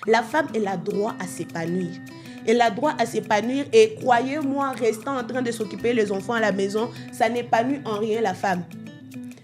La femme, elle a droit à s'épanouir. Elle a droit à s'épanouir et croyez-moi, restant en train de s'occuper des enfants à la maison, ça n'épanouit en rien la femme.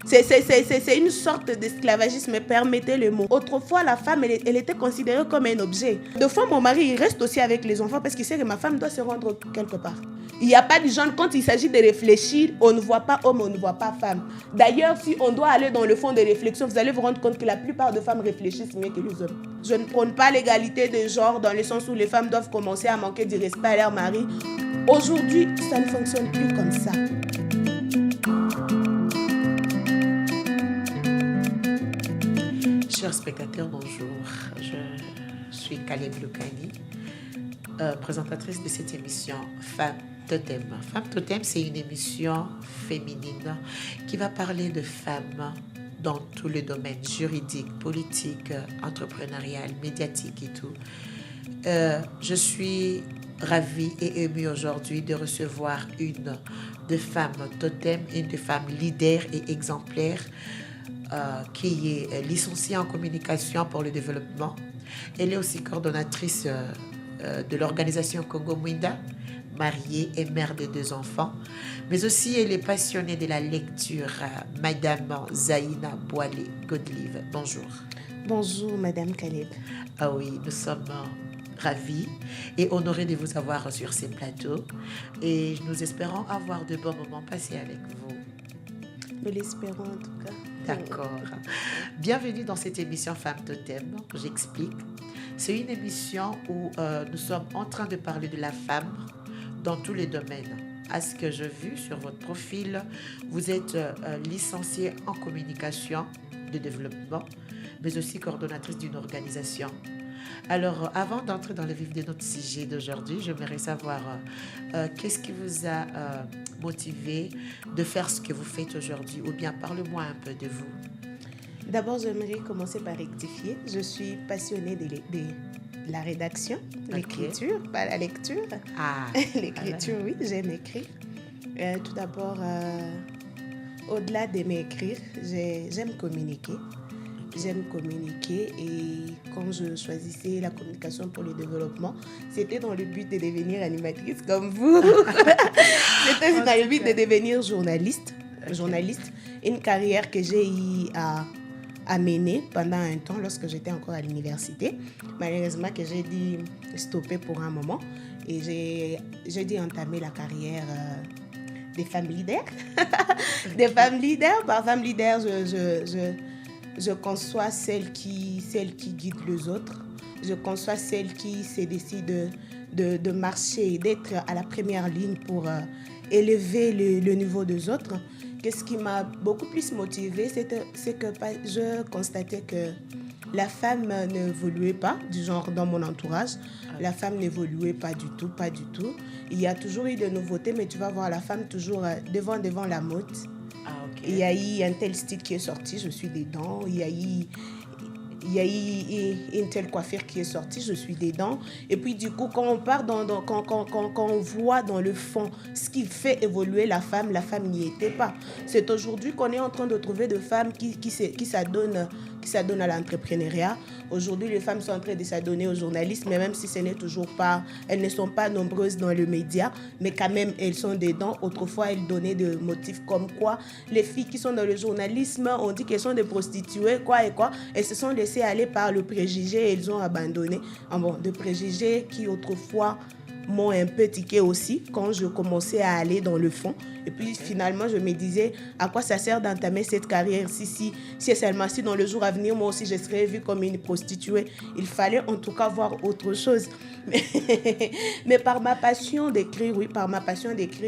C'est une sorte d'esclavagisme, permettez le mot. Autrefois, la femme, elle était considérée comme un objet. Des fois, mon mari, il reste aussi avec les enfants parce qu'il sait que ma femme doit se rendre quelque part. Il n'y a pas de genre, quand il s'agit de réfléchir, on ne voit pas homme, on ne voit pas femme. D'ailleurs, si on doit aller dans le fond de réflexion, vous allez vous rendre compte que la plupart des femmes réfléchissent mieux que les hommes. Je ne prône pas l'égalité de genre dans le sens où les femmes doivent commencer à manquer du respect à leur mari. Aujourd'hui, ça ne fonctionne plus comme ça. Chers spectateurs, bonjour. Je suis Caleb Lucani, présentatrice de cette émission Femme Totem. Femme Totem, c'est une émission féminine qui va parler de femmes dans tous les domaines juridiques, politiques, entrepreneurial, médiatiques et tout. Je suis ravie et émue aujourd'hui de recevoir une de femmes totem, une de femmes leader et exemplaire, qui est licenciée en communication pour le développement. Elle est aussi coordonnatrice de l'organisation Congo Mwinda, mariée et mère de 2 enfants. Mais aussi, elle est passionnée de la lecture. Madame Zaïna Boilé-Godlive, bonjour. Bonjour, Madame Caleb. Ah oui, nous sommes ravis et honorés de vous avoir sur ces plateaux. Et nous espérons avoir de bons moments passés avec vous. Nous l'espérons en tout cas. D'accord. Bienvenue dans cette émission Femme Totem. J'explique. C'est une émission où nous sommes en train de parler de la femme dans tous les domaines. À ce que j'ai vu sur votre profil, vous êtes licenciée en communication de développement, mais aussi coordonnatrice d'une organisation. Alors, avant d'entrer dans le vif de notre sujet d'aujourd'hui, j'aimerais savoir qu'est-ce qui vous a motivé de faire ce que vous faites aujourd'hui, ou bien parlez-moi un peu de vous. D'abord, j'aimerais commencer par rectifier. Je suis passionnée de la rédaction, l'écriture, pas la lecture. Ah, l'écriture, oui, j'aime écrire. Tout d'abord, au-delà d'aimer écrire, j'aime communiquer. J'aime communiquer et quand je choisissais la communication pour le développement, c'était dans le but de devenir animatrice comme vous. C'était dans le but de devenir journaliste. Une carrière que j'ai eu à mener pendant un temps lorsque j'étais encore à l'université. Malheureusement que j'ai dû stopper pour un moment et j'ai dû entamer la carrière des femmes leaders. Des femmes leaders. Par femme leader, je conçois celle qui guide les autres. Je conçois celle qui se décide de marcher, d'être à la première ligne pour élever le niveau des autres. Qu'est-ce qui m'a beaucoup plus motivée, c'est que je constatais que la femme n'évoluait pas, du genre dans mon entourage. La femme n'évoluait pas du tout. Il y a toujours eu de nouveautés, mais tu vas voir la femme toujours devant la mode. Il y a eu un tel style qui est sorti, je suis dedans. Il y a eu une telle coiffure qui est sortie, je suis dedans. Et puis du coup, quand on part quand on voit dans le fond ce qui fait évoluer la femme n'y était pas. C'est aujourd'hui qu'on est en train de trouver des femmes qui s'adonnent à l'entrepreneuriat. Aujourd'hui, les femmes sont en train de s'adonner au journalisme, mais même si elles ne sont pas nombreuses dans le média, mais quand même, elles sont dedans. Autrefois, elles donnaient des motifs comme quoi les filles qui sont dans le journalisme, on dit qu'elles sont des prostituées, quoi. Elles se sont laissées aller par le préjugé et elles ont abandonné. Des préjugés qui autrefois m'ont un peu tiqué aussi quand je commençais à aller dans le fond. Et puis finalement, je me disais, à quoi ça sert d'entamer cette carrière si seulement si dans le jour à venir, moi aussi, je serais vue comme une prostituée. Il fallait en tout cas voir autre chose. Mais par ma passion d'écrire,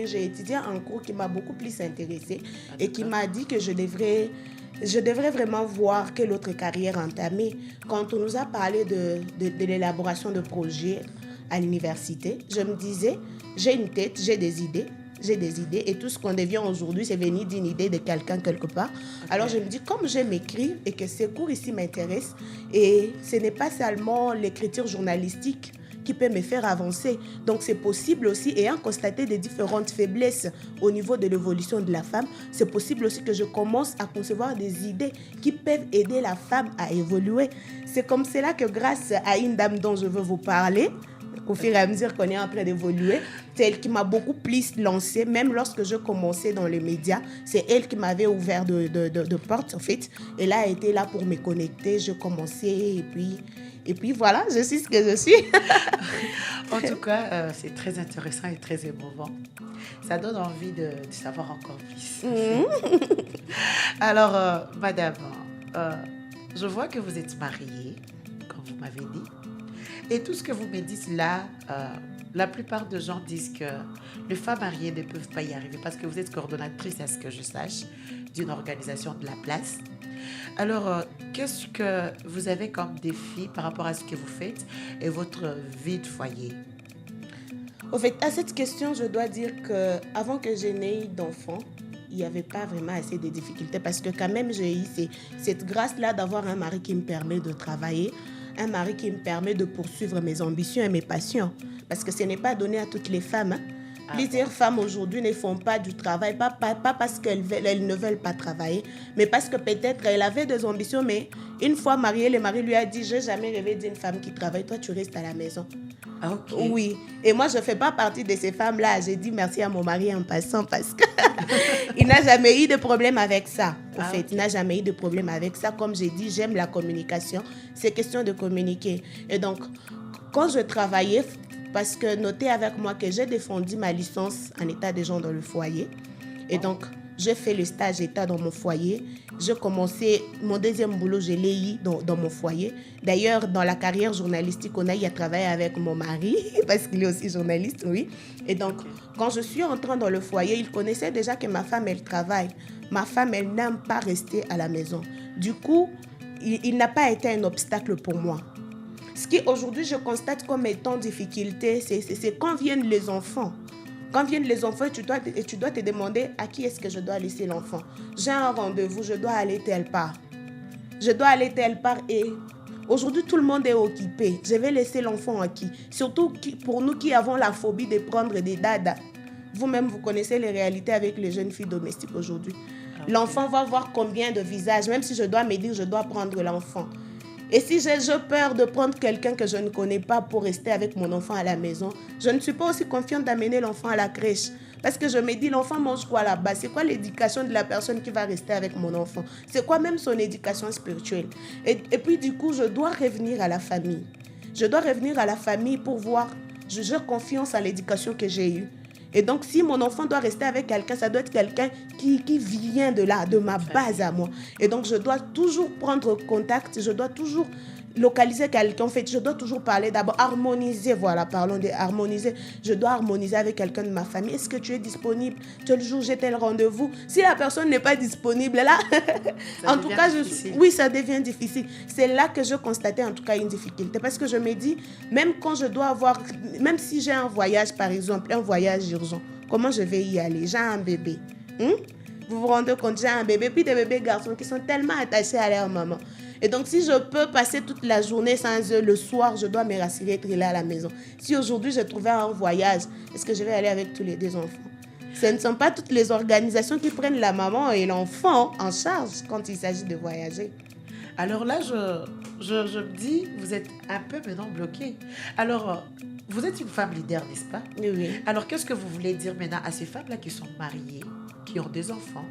j'ai étudié un cours qui m'a beaucoup plus intéressée et qui m'a dit que je devrais vraiment voir quelle autre carrière entamer. Quand on nous a parlé de l'élaboration de projets à l'université, je me disais, j'ai une tête, j'ai des idées et tout ce qu'on devient aujourd'hui, c'est venu d'une idée de quelqu'un quelque part. Alors je me dis, comme j'aime écrire et que ces cours ici m'intéressent, et ce n'est pas seulement l'écriture journalistique qui peut me faire avancer. Donc c'est possible aussi, ayant constaté des différentes faiblesses au niveau de l'évolution de la femme, c'est possible aussi que je commence à concevoir des idées qui peuvent aider la femme à évoluer. C'est comme cela que grâce à une dame dont je veux vous parler, au fur et à mesure qu'on est en train d'évoluer, c'est elle qui m'a beaucoup plus lancée, même lorsque je commençais dans les médias, c'est elle qui m'avait ouvert de portes en fait. Elle a été là pour me connecter, je commençais et puis voilà, je suis ce que je suis. En tout cas, c'est très intéressant et très émouvant. Ça donne envie de savoir encore plus. Alors, madame, je vois que vous êtes mariée, comme vous m'avez dit. Et tout ce que vous me dites là, la plupart des gens disent que les femmes mariées ne peuvent pas y arriver parce que vous êtes coordonnatrice, à ce que je sache, d'une organisation de la place. Alors, qu'est-ce que vous avez comme défi par rapport à ce que vous faites et votre vie de foyer? Au fait, à cette question, je dois dire qu'avant que je n'aie d'enfant, il n'y avait pas vraiment assez de difficultés parce que quand même, j'ai eu cette grâce-là d'avoir un mari qui me permet de travailler, un mari qui me permet de poursuivre mes ambitions et mes passions. Parce que ce n'est pas donné à toutes les femmes. Plusieurs femmes aujourd'hui ne font pas du travail, pas parce qu'elles ne veulent pas travailler, mais parce que peut-être elles avaient des ambitions, mais une fois mariée, le mari lui a dit « Je n'ai jamais rêvé d'une femme qui travaille, toi tu restes à la maison. » Okay. Oui, et moi je ne fais pas partie de ces femmes-là. J'ai dit merci à mon mari en passant parce qu'il n'a jamais eu de problème avec ça. En fait, il n'a jamais eu de problème avec ça. Comme j'ai dit, j'aime la communication. C'est question de communiquer. Et donc, quand je travaillais, parce que notez avec moi que j'ai défendu ma licence en état de genre dans le foyer. Et donc, j'ai fait le stage état dans mon foyer. J'ai commencé mon deuxième boulot, je l'ai eu dans mon foyer. D'ailleurs, dans la carrière journalistique, on a eu à travailler avec mon mari, parce qu'il est aussi journaliste, oui. Et donc, quand je suis entrée dans le foyer, il connaissait déjà que ma femme, elle travaille. Ma femme, elle n'aime pas rester à la maison. Du coup, il n'a pas été un obstacle pour moi. Ce qui, aujourd'hui, je constate comme étant difficulté, c'est quand viennent les enfants. Quand viennent les enfants, tu dois te demander à qui est-ce que je dois laisser l'enfant. J'ai un rendez-vous, je dois aller telle part. Je dois aller telle part et aujourd'hui, tout le monde est occupé. Je vais laisser l'enfant à qui? Surtout pour nous qui avons la phobie de prendre des dadas. Vous-même, vous connaissez les réalités avec les jeunes filles domestiques aujourd'hui. Okay. L'enfant va voir combien de visages, même si je dois me dire, je dois prendre l'enfant. Et si j'ai peur de prendre quelqu'un que je ne connais pas pour rester avec mon enfant à la maison, je ne suis pas aussi confiante d'amener l'enfant à la crèche. Parce que je me dis, l'enfant mange quoi là-bas? C'est quoi l'éducation de la personne qui va rester avec mon enfant? C'est quoi même son éducation spirituelle? Et puis du coup, je dois revenir à la famille. Je dois revenir à la famille pour voir, j'ai confiance à l'éducation que j'ai eue. Et donc, si mon enfant doit rester avec quelqu'un, ça doit être quelqu'un qui vient de là, de ma base à moi. Et donc, je dois toujours prendre contact, je dois toujours localiser quelqu'un. En fait, je dois toujours parler d'abord, harmoniser, voilà, parlons de harmoniser. Je dois harmoniser avec quelqu'un de ma famille. Est-ce que tu es disponible? Tel jour, j'ai tel rendez-vous. Si la personne n'est pas disponible, là, en tout cas, oui, ça devient difficile. C'est là que je constatais en tout cas une difficulté. Parce que je me dis, même quand je dois même si j'ai un voyage, par exemple, un voyage urgent, comment je vais y aller? J'ai un bébé. Vous vous rendez compte, j'ai un bébé, puis des bébés garçons qui sont tellement attachés à leur maman. Et donc, si je peux passer toute la journée sans eux, le soir, je dois me rassurer d'être là à la maison. Si aujourd'hui, j'ai trouvé un voyage, est-ce que je vais aller avec tous les deux enfants? Ce ne sont pas toutes les organisations qui prennent la maman et l'enfant en charge quand il s'agit de voyager. Alors là, je me dis, vous êtes un peu maintenant bloquée. Alors, vous êtes une femme leader, n'est-ce pas? Oui. Alors, qu'est-ce que vous voulez dire maintenant à ces femmes-là qui sont mariées, qui ont des enfants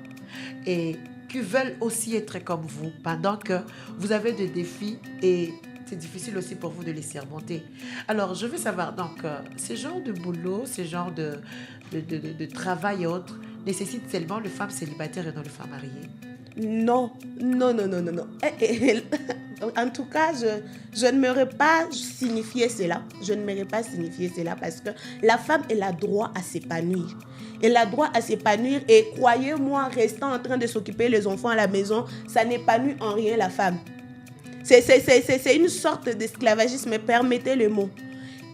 et qui veulent aussi être comme vous pendant que vous avez des défis et c'est difficile aussi pour vous de les surmonter. Alors, je veux savoir, donc, ces genres de boulot, ces genres de travail et autres nécessitent seulement les femmes célibataires et non les femmes mariées? Non. En tout cas, je ne m'aurais pas signifié cela. Je ne m'aurais pas signifié cela parce que la femme, elle a droit à s'épanouir. Elle a droit à s'épanouir et croyez-moi, restant en train de s'occuper des enfants à la maison, ça n'épanouit en rien la femme. C'est une sorte d'esclavagisme, permettez le mot.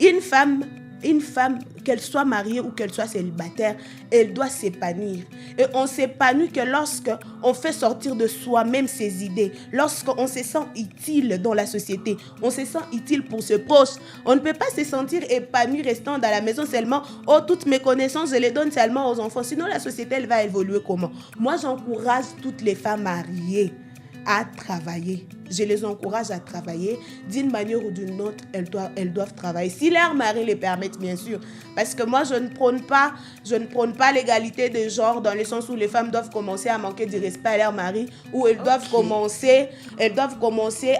Une femme une femme, qu'elle soit mariée ou qu'elle soit célibataire, elle doit s'épanouir. Et on s'épanouit que lorsqu'on fait sortir de soi-même ses idées, lorsqu'on se sent utile dans la société, on se sent utile pour ses proches. On ne peut pas se sentir épanoui restant dans la maison seulement, oh, toutes mes connaissances, je les donne seulement aux enfants. Sinon, la société, elle va évoluer comment? Moi, j'encourage toutes les femmes mariées à travailler. Je les encourage à travailler d'une manière ou d'une autre. Elles doivent travailler. Si leur mari les permettent, bien sûr. Parce que moi, je ne prône pas l'égalité de genre dans le sens où les femmes doivent commencer à manquer du respect à leur mari, ou elles doivent commencer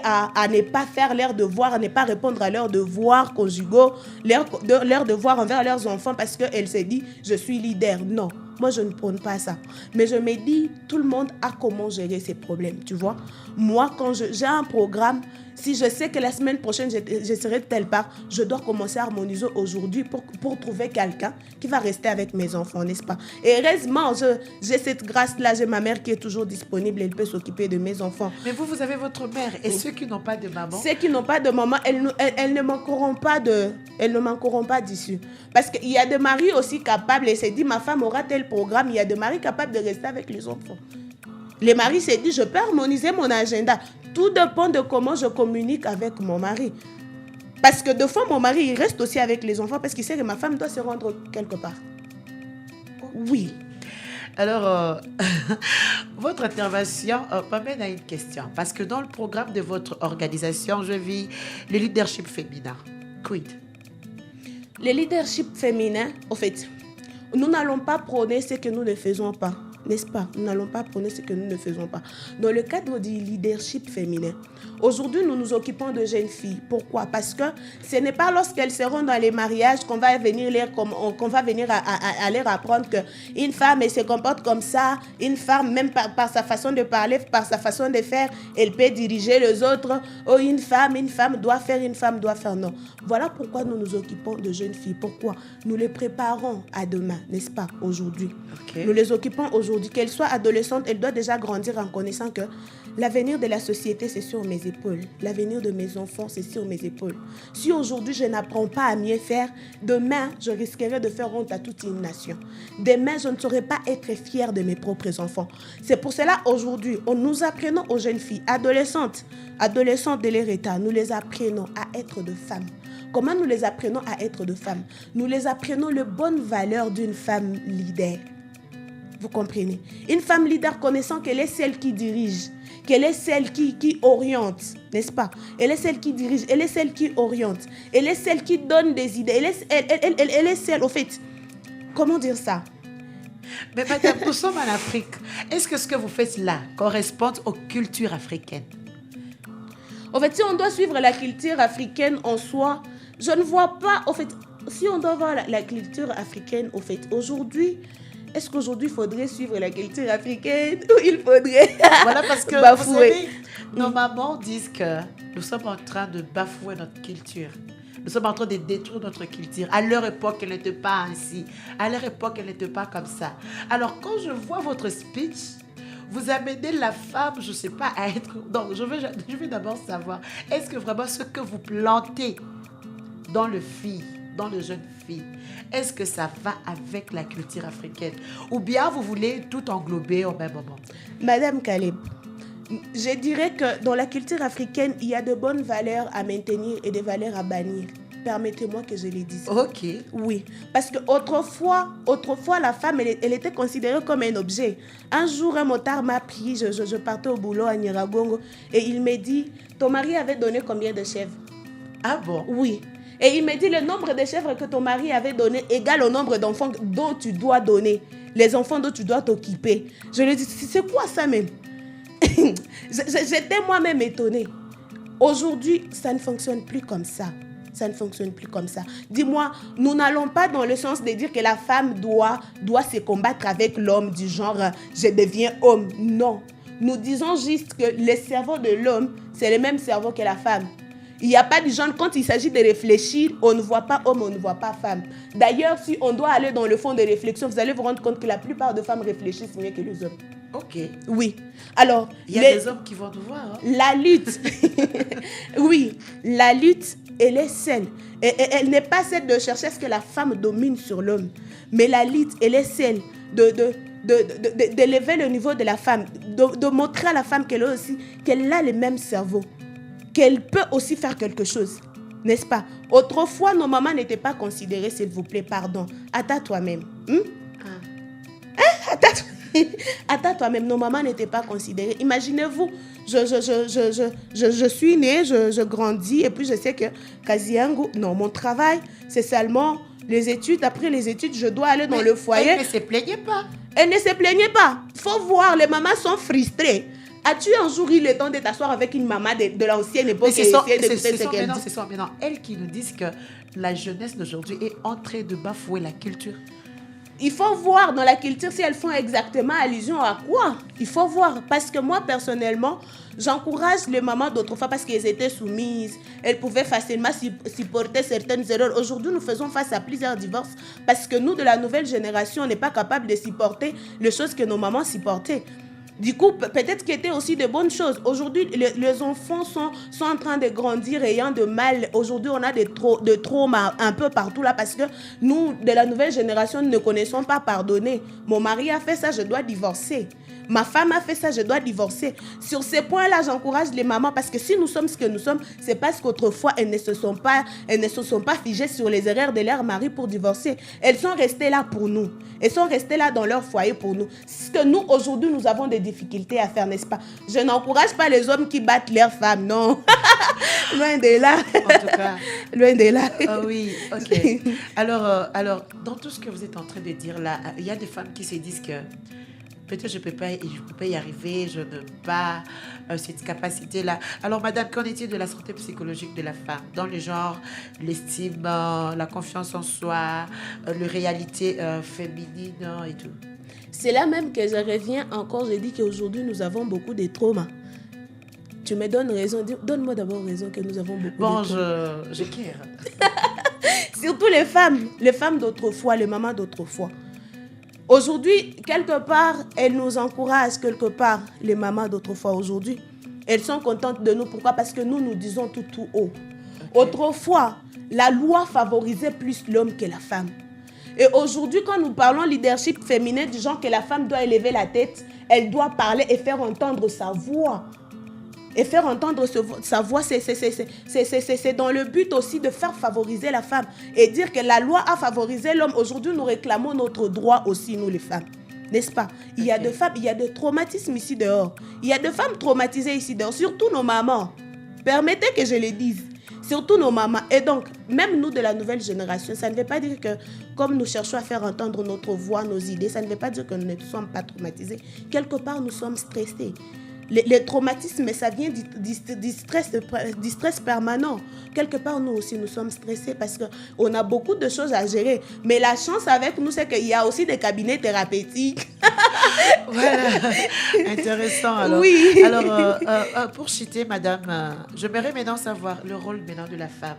à ne pas faire leurs devoirs, à ne pas répondre à leurs devoirs conjugaux, leurs devoirs envers leurs enfants parce qu'elles se disent « je suis leader ». Non. Moi, je ne prône pas ça. Mais je me dis, tout le monde a comment gérer ses problèmes, tu vois. Moi, quand j'ai un programme, si je sais que la semaine prochaine, je serai de telle part, je dois commencer à harmoniser aujourd'hui pour trouver quelqu'un qui va rester avec mes enfants, n'est-ce pas? Et heureusement, j'ai cette grâce-là. J'ai ma mère qui est toujours disponible. Elle peut s'occuper de mes enfants. Mais vous avez votre mère. Et ceux qui n'ont pas de maman? Ceux qui n'ont pas de maman, elles ne manqueront pas d'issue. Parce qu'il y a des maris aussi capables. Et c'est dit, ma femme aura tel programme. Il y a des maris capables de rester avec les enfants. Les maris s'est dit, je peux harmoniser mon agenda. Tout dépend de comment je communique avec mon mari. Parce que de fois, mon mari, il reste aussi avec les enfants parce qu'il sait que ma femme doit se rendre quelque part. Oui. Alors, votre intervention m'amène à une question. Parce que dans le programme de votre organisation, je vis le leadership féminin. Quid? Le leadership féminin, en fait, nous n'allons pas prôner ce que nous ne faisons pas. N'est-ce pas? Nous n'allons pas prôner ce que nous ne faisons pas. Dans le cadre du leadership féminin, aujourd'hui, nous nous occupons de jeunes filles. Pourquoi? Parce que ce n'est pas lorsqu'elles seront dans les mariages qu'on va venir à leur apprendre qu'une femme, elle se comporte comme ça. Une femme, même par sa façon de parler, par sa façon de faire, elle peut diriger les autres. Oh, une femme doit faire, une femme doit faire. Non. Voilà pourquoi nous nous occupons de jeunes filles. Pourquoi? Nous les préparons à demain, n'est-ce pas? Aujourd'hui. Okay. Nous les occupons aujourd'hui. Qu'elle soit adolescente, elle doit déjà grandir en connaissant que l'avenir de la société, c'est sur mes épaules. L'avenir de mes enfants, c'est sur mes épaules. Si aujourd'hui, je n'apprends pas à mieux faire, demain, je risquerai de faire honte à toute une nation. Demain, je ne saurais pas être fière de mes propres enfants. C'est pour cela, aujourd'hui, nous apprenons aux jeunes filles, adolescentes de leur état, nous les apprenons à être de femmes. Comment nous les apprenons à être de femmes? Nous les apprenons les bonnes valeurs d'une femme leader. Vous comprenez? Une femme leader connaissant qu'elle est celle qui dirige, qu'elle est celle qui oriente, n'est-ce pas? Elle est celle qui dirige, elle est celle qui oriente, elle est celle qui donne des idées, elle est celle, au fait, comment dire ça? Mais madame, nous sommes en Afrique. Est-ce que ce que vous faites là correspond aux cultures africaines? En fait, si on doit suivre la culture africaine en soi, je ne vois pas, en fait, si on doit voir la culture africaine, au fait, aujourd'hui, est-ce qu'aujourd'hui, il faudrait suivre la culture africaine ou il faudrait voilà, parce que vous savez, nos mamans disent que nous sommes en train de bafouer notre culture. Nous sommes en train de détruire notre culture. À leur époque, elle n'était pas ainsi. À leur époque, elle n'était pas comme ça. Alors, quand je vois votre speech, vous amenez la femme, je ne sais pas, à être... Donc, je veux d'abord savoir, est-ce que vraiment ce que vous plantez dans les filles, dans les jeunes filles, est-ce que ça va avec la culture africaine? Ou bien vous voulez tout englober au même moment? Madame Caleb, je dirais que dans la culture africaine, il y a de bonnes valeurs à maintenir et des valeurs à bannir. Permettez-moi que je les dise. Ok. Oui, parce qu'autrefois, la femme, elle était considérée comme un objet. Un jour, un motard m'a pris, je partais au boulot à Nyiragongo, et il m'a dit, ton mari avait donné combien de chèvres? Ah bon? Oui. Et il me dit le nombre de chèvres que ton mari avait donné égale au nombre d'enfants dont tu dois donner. Les enfants dont tu dois t'occuper. Je lui ai dit, c'est quoi ça même? J'étais moi-même étonnée. Aujourd'hui, ça ne fonctionne plus comme ça. Ça ne fonctionne plus comme ça. Dis-moi, nous n'allons pas dans le sens de dire que la femme doit se combattre avec l'homme du genre « je deviens homme ». Non. Nous disons juste que le cerveau de l'homme, c'est le même cerveau que la femme. Il n'y a pas de genre, quand il s'agit de réfléchir, on ne voit pas homme, on ne voit pas femme. D'ailleurs, si on doit aller dans le fond de réflexion, vous allez vous rendre compte que la plupart des femmes réfléchissent mieux que les hommes. Ok. Oui. Alors, il y a des hommes qui vont nous voir. Hein? La lutte. Oui, la lutte elle est celle. Et elle n'est pas celle de chercher à ce que la femme domine sur l'homme. Mais la lead, elle est celle d'élever le niveau de la femme, de montrer à la femme qu'elle a le même cerveau, qu'elle peut aussi faire quelque chose. N'est-ce pas? Autrefois, nos mamans n'étaient pas considérées, s'il vous plaît, pardon. Attends toi-même. Attends toi-même, nos mamans n'étaient pas considérées. Imaginez-vous, je suis née, je grandis, et puis je sais que Kaziango, non, mon travail, c'est seulement les études. Après les études, je dois aller dans le foyer. Elle ne se plaignait pas. Elle ne se plaignait pas. Il faut voir, les mamans sont frustrées. As-tu un jour eu le temps de t'asseoir avec une maman de l'ancienne époque Ce sont maintenant elles qui nous disent que la jeunesse d'aujourd'hui est en train de bafouer la culture. Il faut voir dans la culture si elles font exactement allusion à quoi. Il faut voir. Parce que moi, personnellement, j'encourage les mamans d'autrefois parce qu'elles étaient soumises. Elles pouvaient facilement supporter certaines erreurs. Aujourd'hui, nous faisons face à plusieurs divorces parce que nous, de la nouvelle génération, on n'est pas capable de supporter les choses que nos mamans supportaient. Du coup, peut-être qu'il y était aussi de bonnes choses. Aujourd'hui, les enfants sont en train de grandir ayant de mal. Aujourd'hui, on a de traumas un peu partout là parce que nous, de la nouvelle génération, ne connaissons pas pardonner. Mon mari a fait ça, je dois divorcer. Ma femme a fait ça, je dois divorcer. Sur ces points-là, j'encourage les mamans parce que si nous sommes ce que nous sommes, c'est parce qu'autrefois, elles ne se sont pas figées sur les erreurs de leur mari pour divorcer. Elles sont restées là pour nous. Elles sont restées là dans leur foyer pour nous. Ce que nous, aujourd'hui, nous avons des difficultés à faire, n'est-ce pas? Je n'encourage pas les hommes qui battent leurs femmes, non. Loin de là. En tout cas. Loin de là. Oui, ok. Alors, dans tout ce que vous êtes en train de dire là, il y a des femmes qui se disent que peut-être je peux pas y arriver, je n'ai pas cette capacité-là. Alors, madame, qu'en est-il de la santé psychologique de la femme? Dans le genre, l'estime, la confiance en soi, la réalité féminine et tout. C'est là même que je reviens encore, je dis qu'aujourd'hui, nous avons beaucoup de traumas. Tu me donnes raison, donne-moi d'abord raison que nous avons beaucoup de traumas. Bon, je kère. Surtout les femmes d'autrefois, les mamans d'autrefois. Aujourd'hui, quelque part, elles nous encouragent, quelque part, les mamans d'autrefois aujourd'hui. Elles sont contentes de nous. Pourquoi? Parce que nous disons tout haut. Okay. Autrefois, la loi favorisait plus l'homme que la femme. Et aujourd'hui, quand nous parlons leadership féminin, du genre que la femme doit élever la tête, elle doit parler et faire entendre sa voix. Et faire entendre sa voix, c'est dans le but aussi de faire favoriser la femme. Et dire que la loi a favorisé l'homme. Aujourd'hui, nous réclamons notre droit aussi, nous les femmes. N'est-ce pas? Il y a des femmes, il y a des traumatismes ici dehors. Il y a des femmes traumatisées ici dehors, surtout nos mamans. Permettez que je le dise. Surtout nos mamans. Et donc, même nous de la nouvelle génération, ça ne veut pas dire que comme nous cherchons à faire entendre notre voix, nos idées, ça ne veut pas dire que nous ne sommes pas traumatisés. Quelque part, nous sommes stressés. Les traumatismes, ça vient du stress permanent. Quelque part, nous aussi, nous sommes stressés parce qu'on a beaucoup de choses à gérer. Mais la chance avec nous, c'est qu'il y a aussi des cabinets thérapeutiques. Voilà, intéressant. Alors, oui. Alors, pour chiter, madame, j'aimerais maintenant savoir le rôle maintenant de la femme.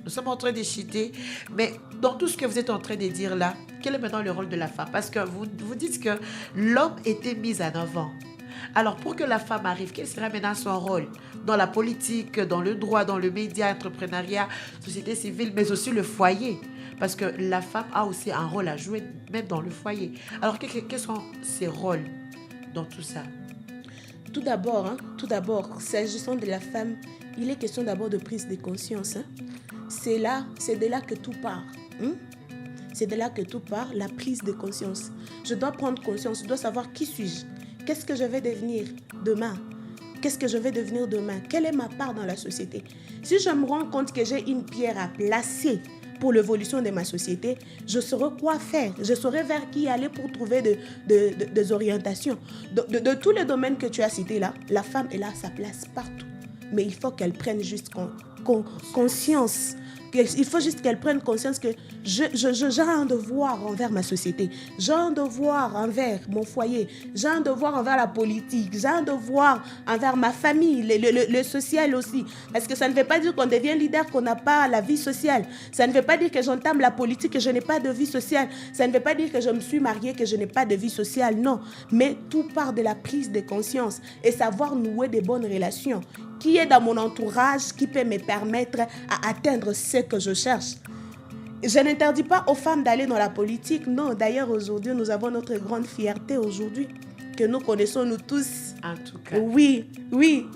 Nous sommes en train de chiter, mais dans tout ce que vous êtes en train de dire là, quel est maintenant le rôle de la femme? Parce que vous dites que l'homme était mis en avant. Alors, pour que la femme arrive, quel sera maintenant son rôle dans la politique, dans le droit, dans le média, entrepreneuriat, société civile, mais aussi le foyer? Parce que la femme a aussi un rôle à jouer, même dans le foyer. Alors, quels sont ses rôles dans tout ça? Tout d'abord, s'agissant de la femme, il est question d'abord de prise de conscience. C'est de là que tout part. C'est de là que tout part, la prise de conscience. Je dois prendre conscience, je dois savoir qui suis-je. Qu'est-ce que je vais devenir demain? Qu'est-ce que je vais devenir demain? Quelle est ma part dans la société? Si je me rends compte que j'ai une pierre à placer pour l'évolution de ma société, je saurai quoi faire. Je saurai vers qui aller pour trouver des orientations. De tous les domaines que tu as cités là, la femme, elle a sa place partout. Mais il faut qu'elle prenne juste conscience. Il faut juste qu'elle prenne conscience que j'ai un devoir envers ma société, j'ai un devoir envers mon foyer, j'ai un devoir envers la politique, j'ai un devoir envers ma famille, le social aussi. Parce que ça ne veut pas dire qu'on devient leader, qu'on n'a pas la vie sociale. Ça ne veut pas dire que j'entame la politique, que je n'ai pas de vie sociale. Ça ne veut pas dire que je me suis mariée, que je n'ai pas de vie sociale. Non, mais tout part de la prise de conscience et savoir nouer des bonnes relations. qui est dans mon entourage, qui peut me permettre à atteindre ce que je cherche. Je n'interdis pas aux femmes d'aller dans la politique. Non, d'ailleurs, aujourd'hui, nous avons notre grande fierté aujourd'hui, que nous connaissons nous tous. En tout cas. Oui,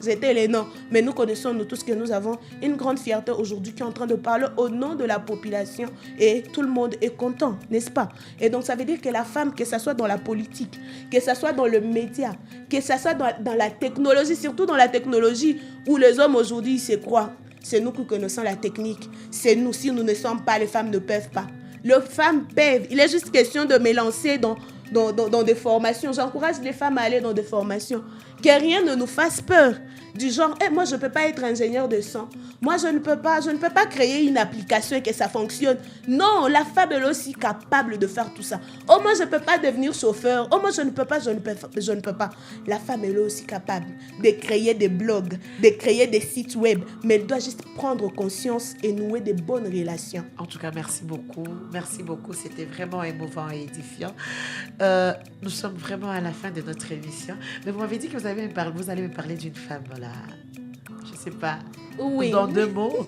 j'étais les noms. Mais nous connaissons nous tous que nous avons une grande fierté aujourd'hui qui est en train de parler au nom de la population. Et tout le monde est content, n'est-ce pas? Et donc, ça veut dire que la femme, que ce soit dans la politique, que ce soit dans le média, que ce soit dans la technologie, surtout dans la technologie, où les hommes aujourd'hui se croient. C'est nous qui connaissons la technique. C'est nous. Si nous ne sommes pas, les femmes ne peuvent pas. Les femmes peuvent. Il est juste question de me lancer dans des formations. J'encourage les femmes à aller dans des formations. Que rien ne nous fasse peur. Du genre, moi, je ne peux pas être ingénieur de son. Moi, je ne peux pas créer une application et que ça fonctionne. Non, la femme est aussi capable de faire tout ça. Oh, moi, je ne peux pas devenir chauffeur. Oh, moi, je ne peux pas. La femme est aussi capable de créer des blogs, de créer des sites web. Mais elle doit juste prendre conscience et nouer de bonnes relations. En tout cas, merci beaucoup. Merci beaucoup. C'était vraiment émouvant et édifiant. Nous sommes vraiment à la fin de notre émission. Mais vous m'avez dit que vous allez me parler d'une femme, voilà. Je ne sais pas. Oui. Dans 2 mots.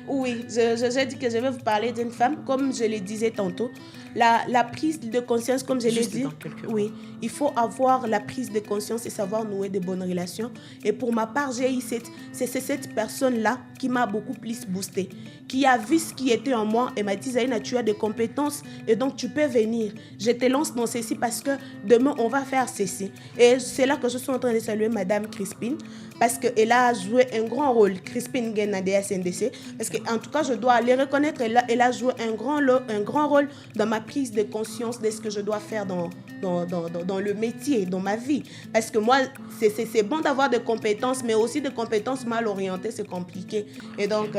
Oui, j'ai dit que je vais vous parler d'une femme, comme je le disais tantôt. La prise de conscience, comme je l'ai dit. Oui, il faut avoir la prise de conscience et savoir nouer de bonnes relations. Et pour ma part, c'est cette personne-là qui m'a beaucoup plus boosté, qui a vu ce qui était en moi et m'a dit, Zaina, tu as des compétences et donc tu peux venir. Je te lance dans ceci parce que demain, on va faire ceci. Et c'est là que je suis en train de saluer Madame Crispine parce qu'elle a joué un grand rôle. Crispine Guénadea SNDC, parce qu'en tout cas, je dois les reconnaître, elle a joué un grand rôle dans ma prise de conscience de ce que je dois faire dans le métier, dans ma vie. Parce que moi, c'est bon d'avoir des compétences, mais aussi des compétences mal orientées, c'est compliqué. Et donc,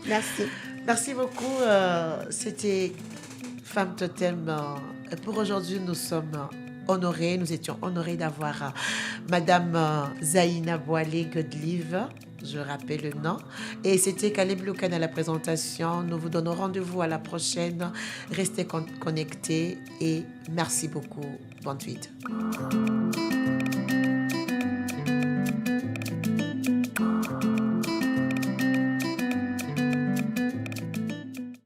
merci. Merci beaucoup. C'était Femme Totem. Pour aujourd'hui, nous étions honorés d'avoir Madame Zaina Boilé-Godlive. Je rappelle le nom. Et c'était Caleb Loukan à la présentation. Nous vous donnons rendez-vous à la prochaine. Restez connectés et merci beaucoup. Bonne suite.